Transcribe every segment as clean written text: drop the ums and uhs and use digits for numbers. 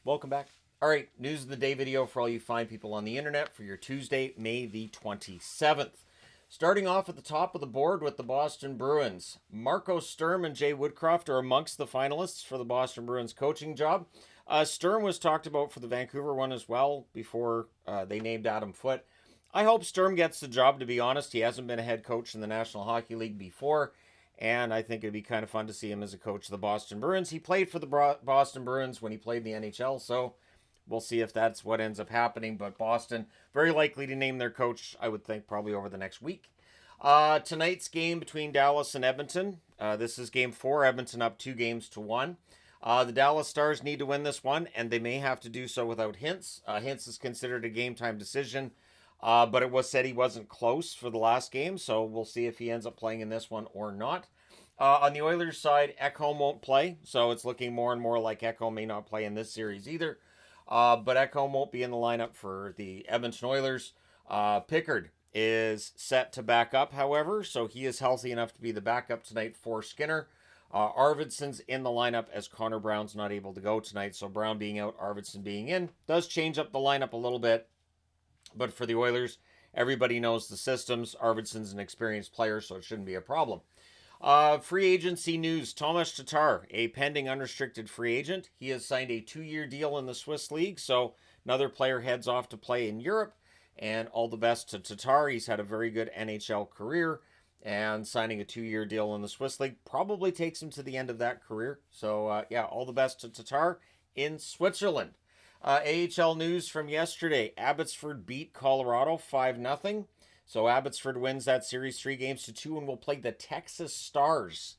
Welcome back. All right, news of the day video for all you fine people on the internet for your Tuesday, May the 27th. Starting off at the top of the board with the Boston Bruins. Marco Sturm and Jay Woodcroft are amongst the finalists for the Boston Bruins coaching job. Sturm was talked about for the Vancouver one as well before they named Adam Foote. I hope Sturm gets the job, to be honest. He hasn't been a head coach in the National Hockey League before, and I think it'd be kind of fun to see him as a coach of the Boston Bruins. He played for the Boston Bruins when he played in the NHL, so we'll see if that's what ends up happening. But Boston, very likely to name their coach, I would think, probably over the next week. Tonight's game between Dallas and Edmonton. This is game 4, Edmonton up 2-1. The Dallas Stars need to win this one, and they may have to do so without Hintz. Hintz is considered a game-time decision. But it was said he wasn't close for the last game, so we'll see if he ends up playing in this one or not. On the Oilers side, Ekholm won't play, so it's looking more and more like Ekholm may not play in this series either. But Ekholm won't be in the lineup for the Edmonton Oilers. Pickard is set to back up, however, so he is healthy enough to be the backup tonight for Skinner. Arvidsson's in the lineup as Connor Brown's not able to go tonight, so Brown being out, Arvidsson being in. Does change up the lineup a little bit. But for the Oilers, everybody knows the systems. Arvidsson's an experienced player, so it shouldn't be a problem. Free agency news. Tomas Tatar, a pending unrestricted free agent. He has signed a 2-year deal in the Swiss League, so another player heads off to play in Europe. And all the best to Tatar. He's had a very good NHL career, and signing a 2-year deal in the Swiss League probably takes him to the end of that career. So, all the best to Tatar in Switzerland. AHL news from yesterday. Abbotsford beat Colorado 5-0. So Abbotsford wins that series 3-2 and will play the Texas Stars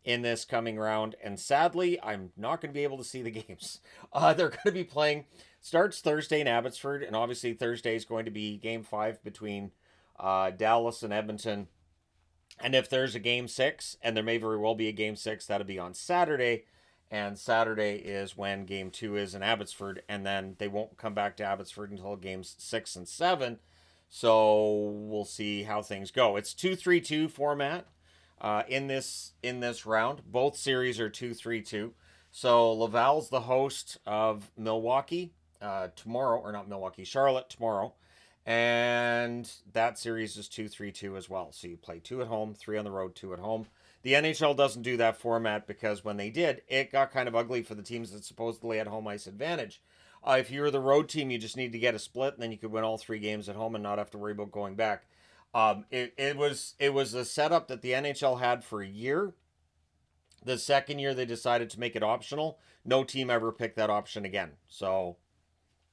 in this coming round. And sadly, I'm not going to be able to see the games. They're going to be playing, starts Thursday in Abbotsford, and obviously Thursday is going to be game 5 between Dallas and Edmonton. And if there's a game 6, and there may very well be a game 6, that'll be on Saturday. And Saturday is when game 2 is in Abbotsford, and then they won't come back to Abbotsford until games 6 and 7. So we'll see how things go. It's 2-3-2 format in this round. Both series are 2-3-2. So Laval's the host of Milwaukee tomorrow, or not Milwaukee, Charlotte tomorrow. And that series is 2-3-2 as well. So you play 2 at home, 3 on the road, 2 at home. The NHL doesn't do that format because when they did, it got kind of ugly for the teams that supposedly had home ice advantage. If you were the road team, you just need to get a split, and then you could win all 3 games at home and not have to worry about going back. It was a setup that the NHL had for a year. The second year they decided to make it optional. No team ever picked that option again. So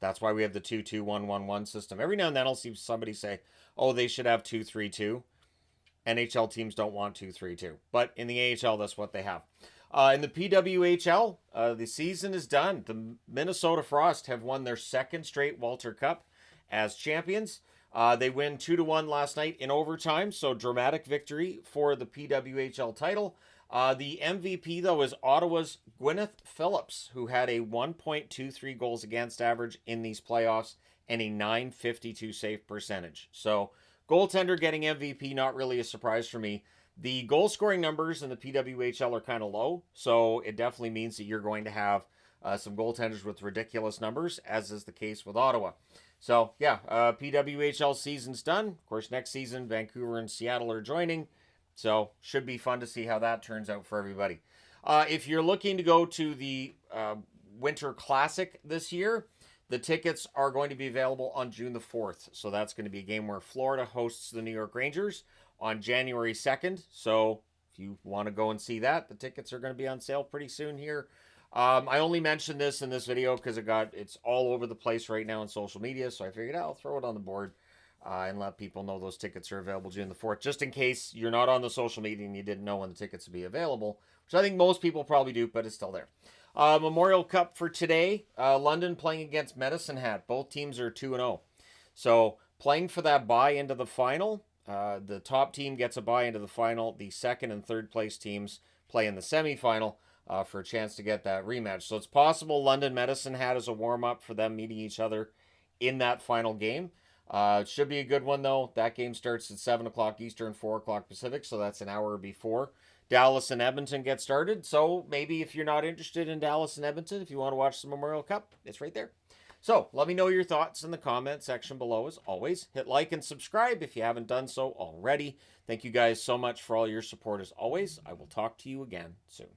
that's why we have the 2-2-1-1-1 system. Every now and then I'll see somebody say, oh, they should have 2-3-2. NHL teams don't want 2-3-2. But in the AHL, that's what they have. In the PWHL, the season is done. The Minnesota Frost have won their 2nd straight Walter Cup as champions. They win 2-1 last night in overtime, so dramatic victory for the PWHL title. The MVP, though, is Ottawa's Gwyneth Phillips, who had a 1.23 goals against average in these playoffs and a .952 save percentage. So goaltender getting MVP, not really a surprise for me. The goal scoring numbers in the PWHL are kind of low, so it definitely means that you're going to have some goaltenders with ridiculous numbers, as is the case with Ottawa. So, PWHL season's done. Of course, next season, Vancouver and Seattle are joining, so should be fun to see how that turns out for everybody. If you're looking to go to the Winter Classic this year, the tickets are going to be available on June the 4th. So that's going to be a game where Florida hosts the New York Rangers on January 2nd. So if you want to go and see that, the tickets are going to be on sale pretty soon here. I only mentioned this in this video because it's all over the place right now on social media. So I figured I'll throw it on the board and let people know those tickets are available June the 4th, just in case you're not on the social media and you didn't know when the tickets would be available, which I think most people probably do, but it's still there. Memorial Cup for today. London playing against Medicine Hat. Both teams are 2-0. So playing for that bye into the final. The top team gets a bye into the final. The 2nd and 3rd place teams play in the semifinal for a chance to get that rematch. So it's possible London Medicine Hat as a warm-up for them meeting each other in that final game. It should be a good one, though. That game starts at 7 o'clock Eastern, 4 o'clock Pacific, so that's an hour before Dallas and Edmonton get started. So maybe if you're not interested in Dallas and Edmonton, if you want to watch the Memorial Cup, it's right there. So let me know your thoughts in the comment section below. As always, hit like and subscribe if you haven't done so already. Thank you guys so much for all your support as always. I will talk to you again soon.